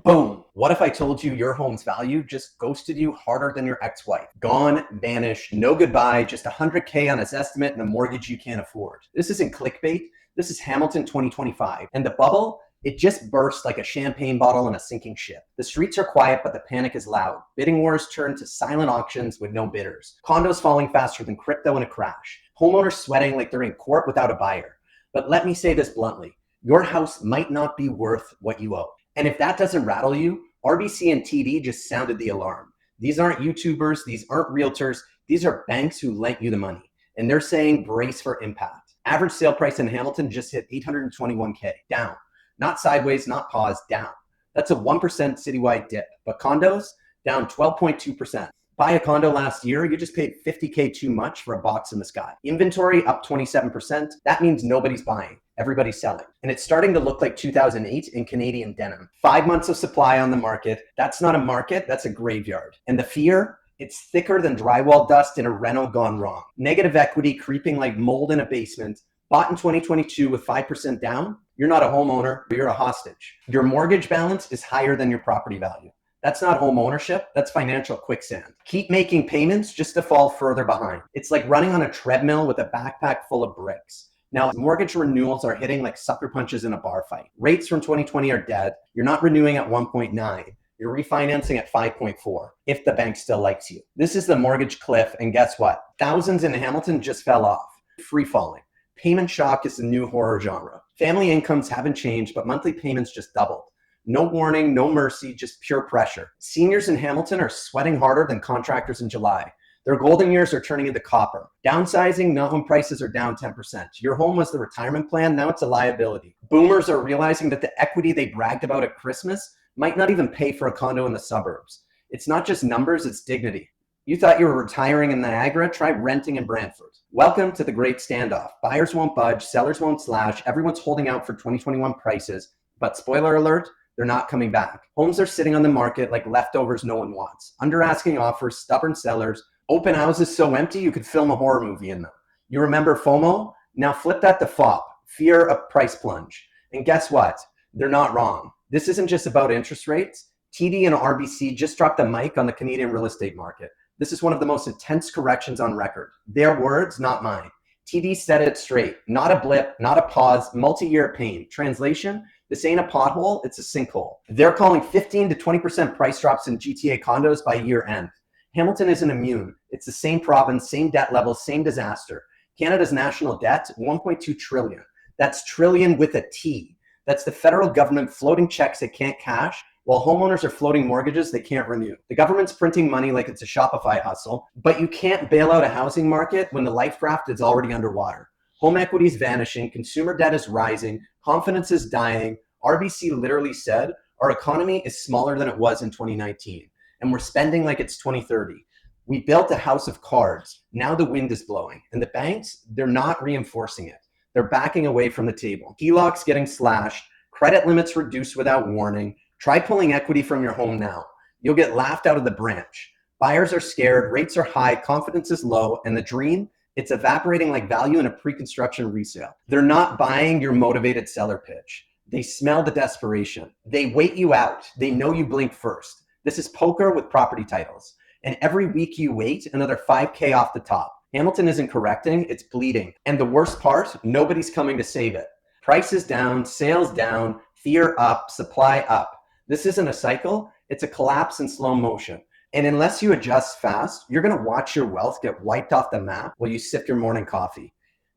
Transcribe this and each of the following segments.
Boom. What if I told you your home's value just ghosted you harder than your ex-wife? Gone, vanished, no goodbye, just 100K on his estimate and a mortgage you can't afford. This isn't clickbait. This is Hamilton 2025. And the bubble, it just burst like a champagne bottle on a sinking ship. The streets are quiet, but the panic is loud. Bidding wars turn to silent auctions with no bidders. Condos falling faster than crypto in a crash. Homeowners sweating like they're in court without a buyer. But let me say this bluntly. Your house might not be worth what you owe. And if that doesn't rattle you, RBC and TD just sounded the alarm. These aren't YouTubers. These aren't realtors. These are banks who lent you the money. And they're saying brace for impact. Average sale price in Hamilton just hit $821K, down. Not sideways, not pause, down. That's a 1% citywide dip. But condos, down 12.2%. Buy a condo last year, you just paid $50K too much for a box in the sky. Inventory up 27%. That means nobody's buying. Everybody's selling. And it's starting to look like 2008 in Canadian denim. 5 months of supply on the market. That's not a market, that's a graveyard. And the fear, it's thicker than drywall dust in a reno gone wrong. Negative equity creeping like mold in a basement. Bought in 2022 with 5% down, you're not a homeowner, you're a hostage. Your mortgage balance is higher than your property value. That's not home ownership, that's financial quicksand. Keep making payments just to fall further behind. It's like running on a treadmill with a backpack full of bricks. Now, mortgage renewals are hitting like sucker punches in a bar fight. Rates from 2020 are dead. You're not renewing at 1.9. You're refinancing at 5.4 if the bank still likes you. This is the mortgage cliff, and guess what? Thousands in Hamilton just fell off. Free falling. Payment shock is the new horror genre. Family incomes haven't changed, but monthly payments just doubled. No warning, no mercy, just pure pressure. Seniors in Hamilton are sweating harder than contractors in July. Their golden years are turning into copper. Downsizing, now home prices are down 10%. Your home was the retirement plan, now it's a liability. Boomers are realizing that the equity they bragged about at Christmas might not even pay for a condo in the suburbs. It's not just numbers, it's dignity. You thought you were retiring in Niagara? Try renting in Brantford. Welcome to the great standoff. Buyers won't budge, sellers won't slash, everyone's holding out for 2021 prices, but spoiler alert, they're not coming back. Homes are sitting on the market like leftovers no one wants. Under asking offers, stubborn sellers, open houses so empty you could film a horror movie in them. You remember FOMO? Now flip that to FOP, fear of price plunge. And guess what? They're not wrong. This isn't just about interest rates. TD and RBC just dropped the mic on the Canadian real estate market. This is one of the most intense corrections on record. Their words, not mine. TD said it straight. Not a blip, not a pause, multi-year pain. Translation, this ain't a pothole, it's a sinkhole. They're calling 15 to 20% price drops in GTA condos by year end. Hamilton isn't immune. It's the same province, same debt level, same disaster. Canada's national debt, 1.2 trillion. That's trillion with a T. That's the federal government floating checks it can't cash, while homeowners are floating mortgages they can't renew. The government's printing money like it's a Shopify hustle, but you can't bail out a housing market when the life raft is already underwater. Home equity is vanishing, consumer debt is rising, confidence is dying. RBC literally said, our economy is smaller than it was in 2019, and we're spending like it's 2030. We built a house of cards. Now the wind is blowing, and the banks, they're not reinforcing it. They're backing away from the table. HELOCs getting slashed, credit limits reduced without warning. Try pulling equity from your home now. You'll get laughed out of the branch. Buyers are scared, rates are high, confidence is low, and the dream, it's evaporating like value in a pre-construction resale. They're not buying your motivated seller pitch. They smell the desperation. They wait you out. They know you blink first. This is poker with property titles. And every week you wait, another 5K off the top. Hamilton isn't correcting, it's bleeding. And the worst part, nobody's coming to save it. Prices down, sales down, fear up, supply up. This isn't a cycle, it's a collapse in slow motion. And unless you adjust fast, you're gonna watch your wealth get wiped off the map while you sip your morning coffee.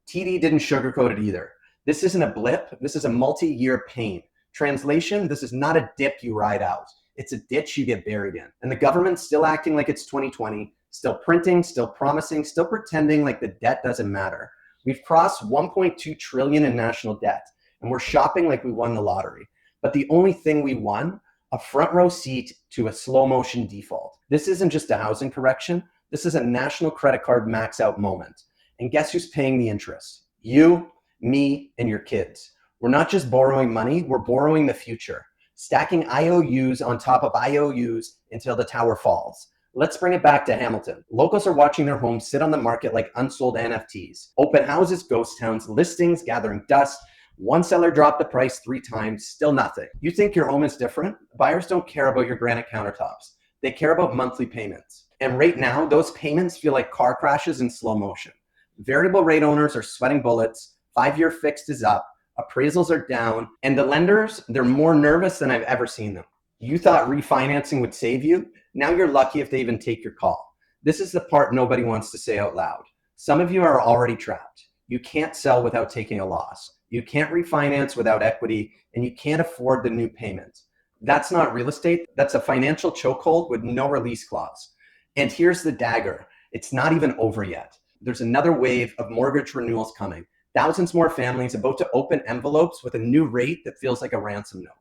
TD didn't sugarcoat it either. This isn't a blip, this is a multi-year pain. Translation, this is not a dip you ride out. It's a ditch you get buried in. And the government's still acting like it's 2020, still printing, still promising, still pretending like the debt doesn't matter. We've crossed 1.2 trillion in national debt, and we're shopping like we won the lottery. But the only thing we won, a front row seat to a slow motion default. This isn't just a housing correction. This is a national credit card max out moment. And guess who's paying the interest? You, me, and your kids. We're not just borrowing money, we're borrowing the future. Stacking IOUs on top of IOUs until the tower falls. Let's bring it back to Hamilton. Locals are watching their homes sit on the market like unsold NFTs. Open houses, ghost towns, listings gathering dust, One seller dropped the price 3 times, still nothing. You think your home is different? Buyers don't care about your granite countertops. They care about monthly payments. And right now, those payments feel like car crashes in slow motion. Variable rate owners are sweating bullets. 5-year fixed is up. Appraisals are down. And the lenders, they're more nervous than I've ever seen them. You thought refinancing would save you. Now you're lucky if they even take your call. This is the part nobody wants to say out loud. Some of you are already trapped. You can't sell without taking a loss. You can't refinance without equity, and you can't afford the new payments. That's not real estate. That's a financial chokehold with no release clause. And here's the dagger. It's not even over yet. There's another wave of mortgage renewals coming. Thousands more families about to open envelopes with a new rate that feels like a ransom note.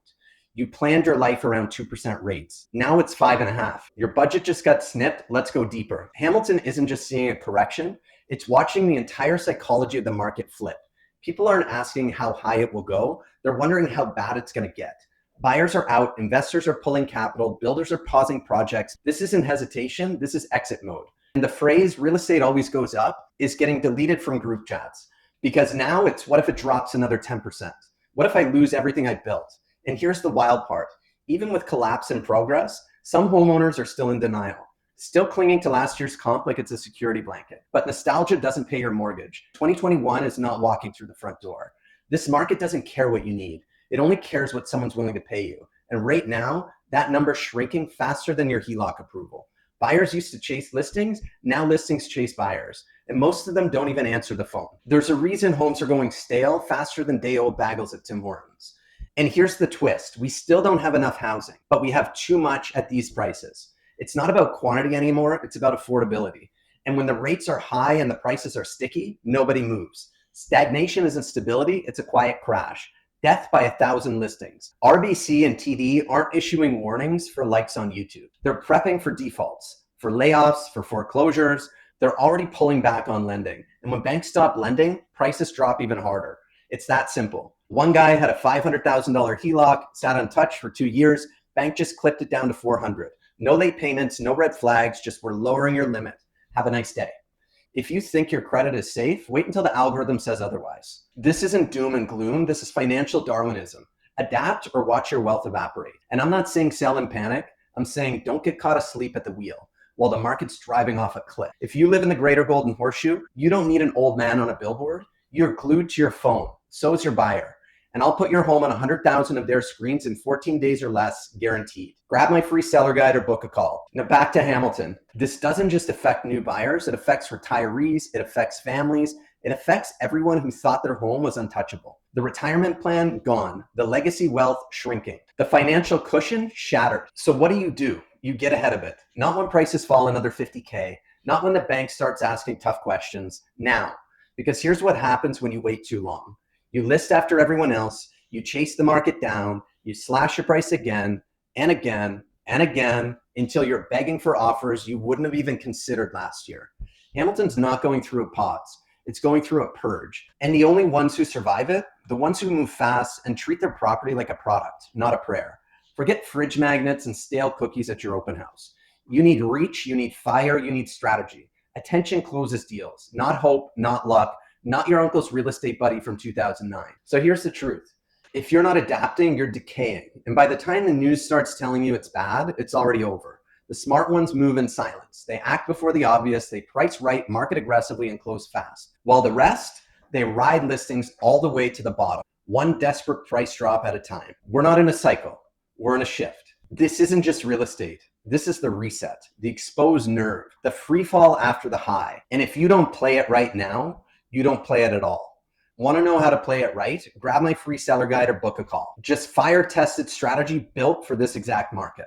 You planned your life around 2% rates. Now it's 5.5. Your budget just got snipped. Let's go deeper. Hamilton isn't just seeing a correction. It's watching the entire psychology of the market flip. People aren't asking how high it will go. They're wondering how bad it's going to get. Buyers are out. Investors are pulling capital. Builders are pausing projects. This isn't hesitation. This is exit mode. And the phrase real estate always goes up is getting deleted from group chats, because now it's what if it drops another 10%? What if I lose everything I built? And here's the wild part. Even with collapse in progress, some homeowners are still in denial, still clinging to last year's comp like it's a security blanket. But nostalgia doesn't pay your mortgage. 2021 is not walking through the front door. This market doesn't care what you need. It only cares what someone's willing to pay you. And right now, that number's shrinking faster than your HELOC approval. Buyers used to chase listings. Now listings chase buyers. And most of them don't even answer the phone. There's a reason homes are going stale faster than day-old bagels at Tim Hortons. And here's the twist. We still don't have enough housing, but we have too much at these prices. It's not about quantity anymore. It's about affordability. And when the rates are high and the prices are sticky, nobody moves. Stagnation isn't stability. It's a quiet crash. Death by 1,000 listings. RBC and TD aren't issuing warnings for likes on YouTube. They're prepping for defaults, for layoffs, for foreclosures. They're already pulling back on lending. And when banks stop lending, prices drop even harder. It's that simple. One guy had a $500,000 HELOC, sat untouched for 2 years. Bank just clipped it down to 400. No late payments, no red flags, just we're lowering your limit. Have a nice day. If you think your credit is safe, wait until the algorithm says otherwise. This isn't doom and gloom. This is financial Darwinism. Adapt or watch your wealth evaporate. And I'm not saying sell in panic. I'm saying don't get caught asleep at the wheel while the market's driving off a cliff. If you live in the greater Golden Horseshoe, you don't need an old man on a billboard. You're glued to your phone. So is your buyer. And I'll put your home on 100,000 of their screens in 14 days or less, guaranteed. Grab my free seller guide or book a call. Now back to Hamilton. This doesn't just affect new buyers. It affects retirees. It affects families. It affects everyone who thought their home was untouchable. The retirement plan, gone. The legacy wealth, shrinking. The financial cushion, shattered. So what do? You get ahead of it. Not when prices fall another 50K. Not when the bank starts asking tough questions. Now. Because here's what happens when you wait too long. You list after everyone else, you chase the market down, you slash your price again and again and again until you're begging for offers you wouldn't have even considered last year. Hamilton's not going through a pause. It's going through a purge. And the only ones who survive it, the ones who move fast and treat their property like a product, not a prayer. Forget fridge magnets and stale cookies at your open house. You need reach, you need fire, you need strategy. Attention closes deals, not hope, not luck, not your uncle's real estate buddy from 2009. So here's the truth. If you're not adapting, you're decaying. And by the time the news starts telling you it's bad, it's already over. The smart ones move in silence. They act before the obvious. They price right, market aggressively, and close fast. While the rest, they ride listings all the way to the bottom, one desperate price drop at a time. We're not in a cycle. We're in a shift. This isn't just real estate. This is the reset, the exposed nerve, the free fall after the high. And if you don't play it right now, you don't play it at all. Want to know how to play it right? Grab my free seller guide or book a call. Just fire tested strategy built for this exact market.